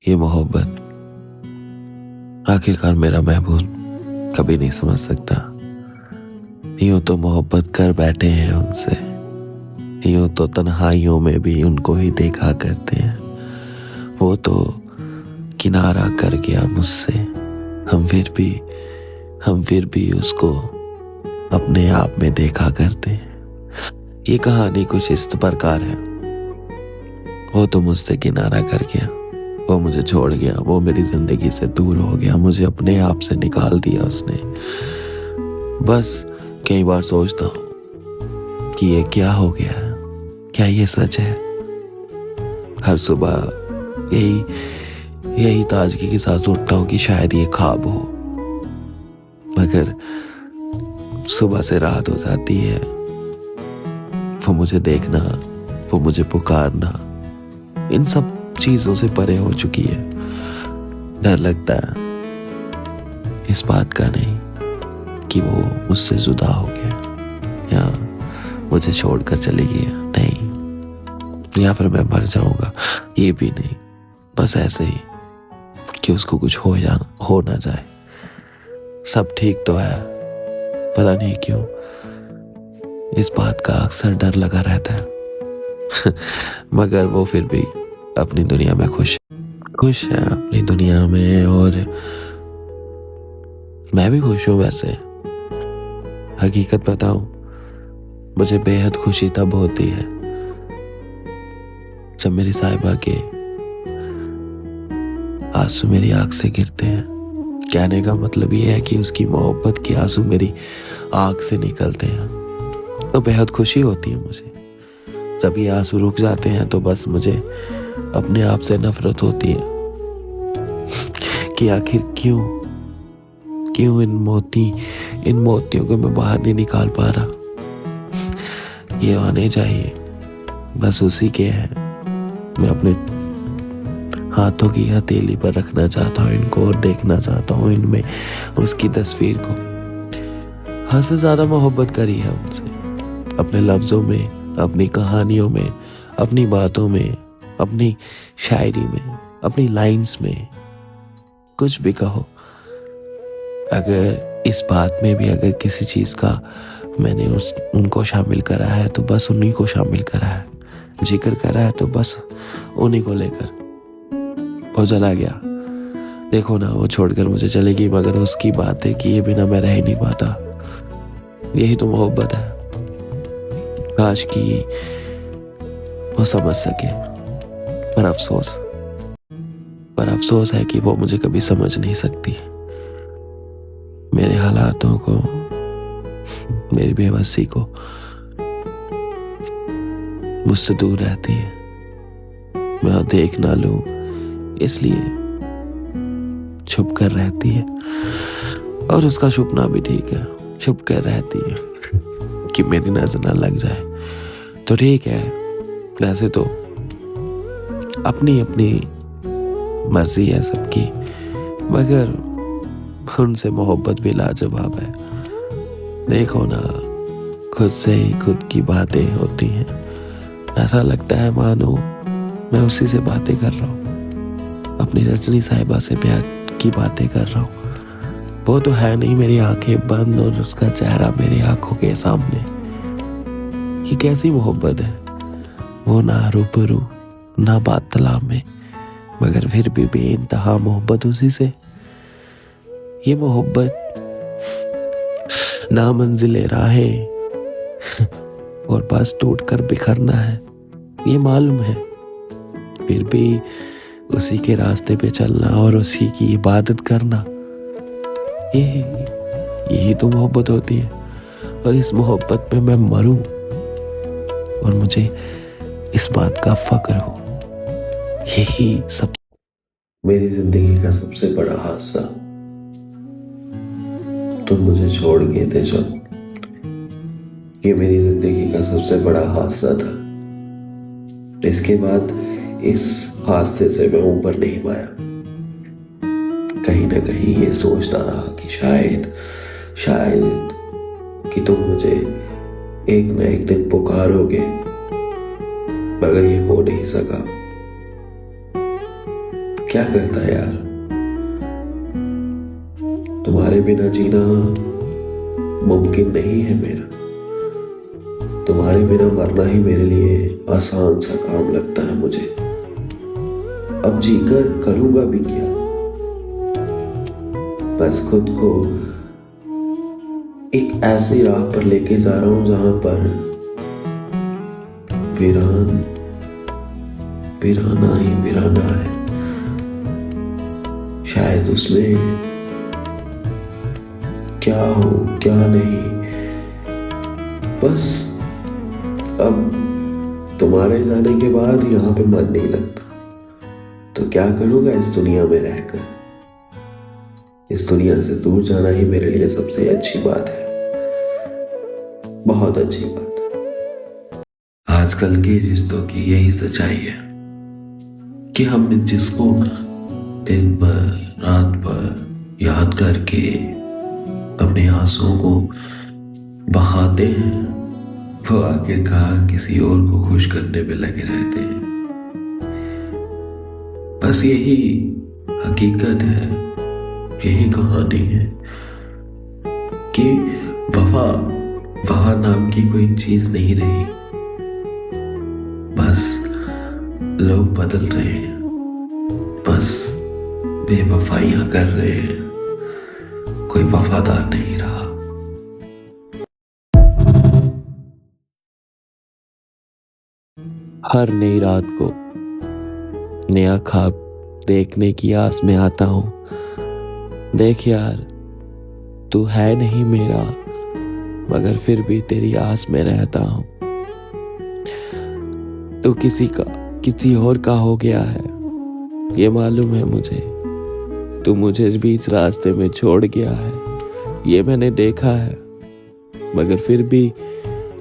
ये मोहब्बत आखिरकार मेरा महबूब कभी नहीं समझ सकता। यूं तो मोहब्बत कर बैठे हैं उनसे, यूं तो तन्हाइयों में भी उनको ही देखा करते हैं। वो तो किनारा कर गया मुझसे, हम फिर भी उसको अपने आप में देखा करते हैं। ये कहानी कुछ इस प्रकार है। वो तो मुझसे किनारा कर गया, वो मुझे छोड़ गया, वो मेरी जिंदगी से दूर हो गया, मुझे अपने आप से निकाल दिया उसने। बस कई बार सोचता हूँ कि ये क्या हो गया है, क्या ये सच है? हर सुबह यही ताजगी के साथ उठता हूँ कि शायद ये ख्वाब हो, मगर सुबह से रात हो जाती है। वो मुझे देखना, वो मुझे पुकारना, इन सब चीजों से परे हो चुकी है। डर लगता है इस बात का नहीं कि वो मुझसे जुदा हो गया या मुझे छोड़कर चली गई, नहीं, या फिर मैं मर जाऊंगा, ये भी नहीं। बस ऐसे ही कि उसको कुछ हो ना जाए। सब ठीक तो है, पता नहीं क्यों इस बात का अक्सर डर लगा रहता है। मगर वो फिर भी अपनी दुनिया में खुश है अपनी दुनिया में, और मैं भी खुश हूं। वैसे हकीकत बताऊं, मुझे बेहद खुशी तब होती है जब मेरी साहिबा के आंसू मेरी आंख से गिरते हैं। कहने का मतलब ये है कि उसकी मोहब्बत के आंसू मेरी आंख से निकलते हैं, तो बेहद खुशी होती है मुझे। जब ये आंसू रुक जाते हैं तो बस मुझे अपने आप से नफरत होती है कि आखिर क्यों इन मोतियों को मैं बाहर नहीं निकाल पा रहा। ये आने चाहिए, बस उसी के हैं। मैं अपने हाथों की हथेली पर रखना चाहता हूँ इनको, और देखना चाहता हूँ इनमें उसकी तस्वीर को। हद से ज्यादा मोहब्बत करी है उनसे, अपने लफ्जों में, अपनी कहानियों में, अपनी बातों में, अपनी शायरी में, अपनी लाइंस में, कुछ भी कहो। अगर इस बात में भी अगर किसी चीज का मैंने उनको शामिल करा है तो बस उन्हीं को शामिल करा है, जिक्र करा है तो बस उन्हीं को लेकर। वो चला गया, देखो ना, वो छोड़कर मुझे चली गई, मगर उसकी बातें किए बिना मैं रह ही नहीं पाता। यही तो मोहब्बत है। काश कि वो समझ सके, पर अफसोस है कि वो मुझे कभी समझ नहीं सकती। मेरे हालातों को, मेरी बेबसी को मुझसे दूर रहती है। मैं देख ना लूं इसलिए छुप कर रहती है, और उसका छुपना भी ठीक है, छुप कर रहती है कि मेरी नजर ना लग जाए। तो ठीक है, वैसे तो अपनी अपनी मर्जी है सबकी, मगर उनसे मोहब्बत भी लाजवाब है। देखो ना, खुद से ही खुद की बातें होती हैं। ऐसा लगता है मानो मैं उसी से बातें कर रहा हूँ, अपनी रजनी साहिबा से प्यार की बातें कर रहा हूँ। वो तो है नहीं, मेरी आंखें बंद और उसका चेहरा मेरी आंखों के सामने। ये कैसी मोहब्बत है? वो ना रूबरू ना बात तला में, मगर फिर भी बेइंतहा मोहब्बत उसी से। ये मोहब्बत ना मंजिले राहें और बस टूट कर बिखरना है, ये मालूम है। फिर भी उसी के रास्ते पे चलना और उसी की इबादत करना, यही तो मोहब्बत होती है। और इस मोहब्बत में मैं मरूं और मुझे इस बात का फक्र हो। यही सब मेरी जिंदगी का सबसे बड़ा हादसा। तुम मुझे छोड़ गए थे जब, ये मेरी जिंदगी का सबसे बड़ा हादसा था। इसके बाद इस हादसे से मैं ऊपर नहीं पाया। कहीं ना कहीं ये सोचता रहा कि शायद कि तुम मुझे एक न एक दिन पुकारोगे, मगर ये हो नहीं सका। क्या करता यार, तुम्हारे बिना जीना मुमकिन नहीं है मेरा। तुम्हारे बिना मरना ही मेरे लिए आसान सा काम लगता है मुझे। अब जीकर करूंगा भी क्या, बस खुद को एक ऐसी राह पर लेके जा रहा हूं जहां पर वीराना ही वीराना है। शायद उसमें क्या हो क्या नहीं, बस अब तुम्हारे जाने के बाद यहाँ पे मन नहीं लगता। तो क्या करूँगा इस दुनिया में रहकर। इस दुनिया से दूर जाना ही मेरे लिए सबसे अच्छी बात है, बहुत अच्छी बात है। आजकल के रिश्तों की यही सच्चाई है कि हम जिसको दिन भर रात भर याद करके अपने आंसुओं को बहाते हैं, वो आखिरकार किसी और को खुश करने में लगे रहते हैं। बस यही हकीकत है, यही कहानी है कि वफा नाम की कोई चीज नहीं रही। बस लोग बदल रहे हैं, बस बेवफाइयां कर रहे हैं, कोई वफादार नहीं रहा। हर नई रात को नया ख्वाब देखने की आस में आता हूं। देख यार, तू है नहीं मेरा, मगर फिर भी तेरी आस में रहता हूं। तू किसी और का हो गया है, ये मालूम है मुझे। तू मुझे बीच रास्ते में छोड़ गया है, ये मैंने देखा है, मगर फिर भी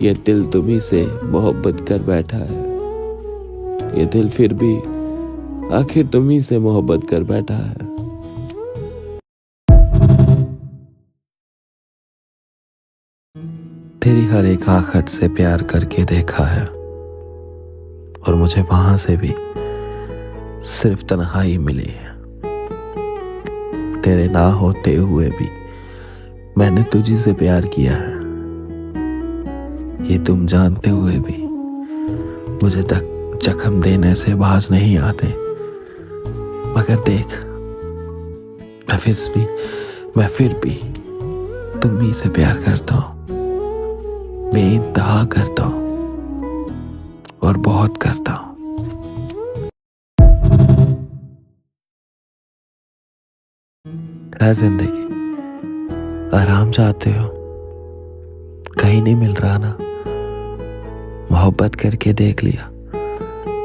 ये दिल तुम्ही से मोहब्बत कर बैठा है। ये दिल फिर भी आखिर तुम्ही से मोहब्बत कर बैठा है। तेरी हर एक आखट से प्यार करके देखा है, और मुझे वहां से भी सिर्फ तन्हाई मिली है। तेरे ना होते हुए भी मैंने तुझी से प्यार किया है, ये तुम जानते हुए भी मुझे तक जख्म देने से बाज नहीं आते। मगर देख, मैं फिर भी तुम ही से प्यार करता हूं, बेइंतहा करता हूं, और बहुत करता हूं। है जिंदगी, आराम चाहते हो, कहीं नहीं मिल रहा ना। मोहब्बत करके देख लिया,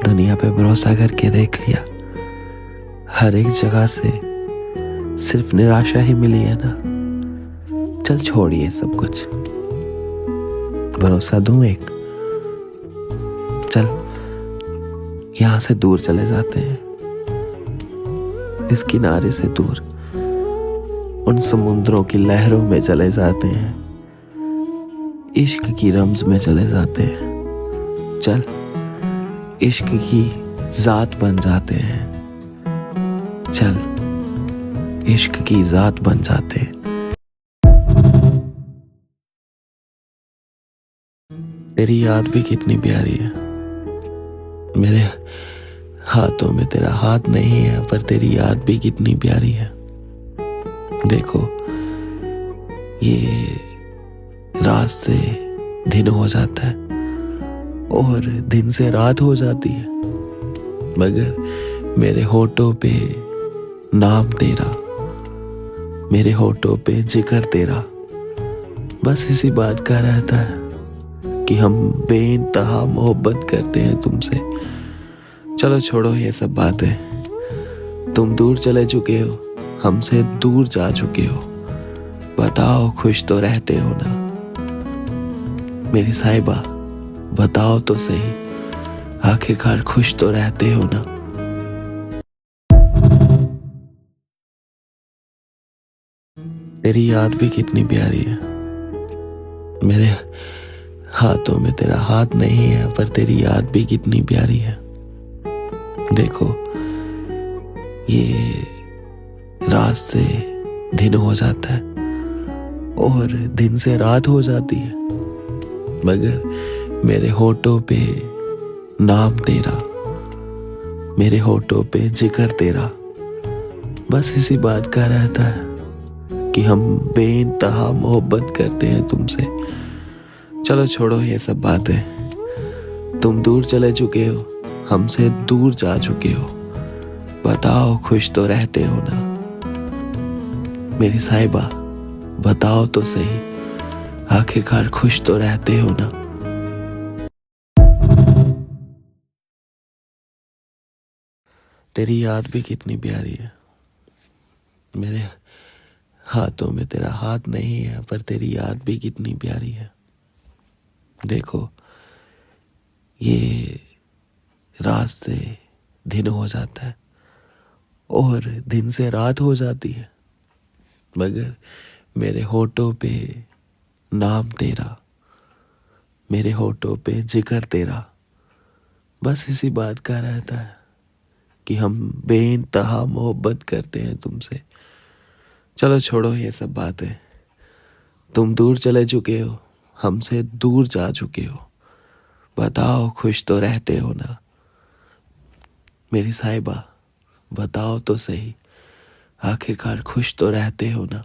दुनिया पे भरोसा करके देख लिया, हर एक जगह से सिर्फ निराशा ही मिली है ना। चल छोड़िए सब कुछ, भरोसा दूं एक, चल यहां से दूर चले जाते हैं, इस किनारे से दूर, उन समुद्रों की लहरों में चले जाते हैं, इश्क की रम्ज में चले जाते हैं। चल इश्क की जात बन जाते हैं, चल इश्क की जात बन जाते हैं। तेरी याद भी कितनी प्यारी है, मेरे हाथों में तेरा हाथ नहीं है, पर तेरी याद भी कितनी प्यारी है। देखो, ये रात से दिन हो जाता है और दिन से रात हो जाती है, मगर मेरे होठों पे नाम तेरा, मेरे होठों पे जिक्र तेरा, बस इसी बात का रहता है कि हम बेइंतहा मोहब्बत करते हैं तुमसे। चलो छोड़ो ये सब बातें, तुम दूर चले चुके हो, हमसे दूर जा चुके हो। बताओ खुश तो रहते हो ना मेरी साहिबा, बताओ तो सही, आखिरकार खुश तो रहते हो ना। तेरी याद भी कितनी प्यारी है, मेरे हाथों में तेरा हाथ नहीं है, पर तेरी याद भी कितनी प्यारी है। देखो, ये रात से दिन हो जाता है और दिन से रात हो जाती है, मगर मेरे होठों पे नाम तेरा, मेरे होठों पे जिक्र तेरा, बस इसी बात का रहता है कि हम बेइंतहा मोहब्बत करते हैं तुमसे। चलो छोड़ो ये सब बातें, तुम दूर चले चुके हो, हमसे दूर जा चुके हो, बताओ खुश तो रहते हो ना मेरी साहिबा, बताओ तो सही, आखिरकार खुश तो रहते हो ना। तेरी याद भी कितनी प्यारी है, मेरे हाथों में तेरा हाथ नहीं है पर तेरी याद भी कितनी प्यारी है। देखो ये रात से दिन हो जाता है और दिन से रात हो जाती है, मगर मेरे होठों पे नाम तेरा, मेरे होठों पे जिक्र तेरा, बस इसी बात का रहता है कि हम बेइंतहा मोहब्बत करते हैं तुमसे। चलो छोड़ो ये सब बातें, तुम दूर चले चुके हो, हमसे दूर जा चुके हो, बताओ खुश तो रहते हो ना मेरी साहिबा, बताओ तो सही, आखिरकार खुश तो रहते हो ना।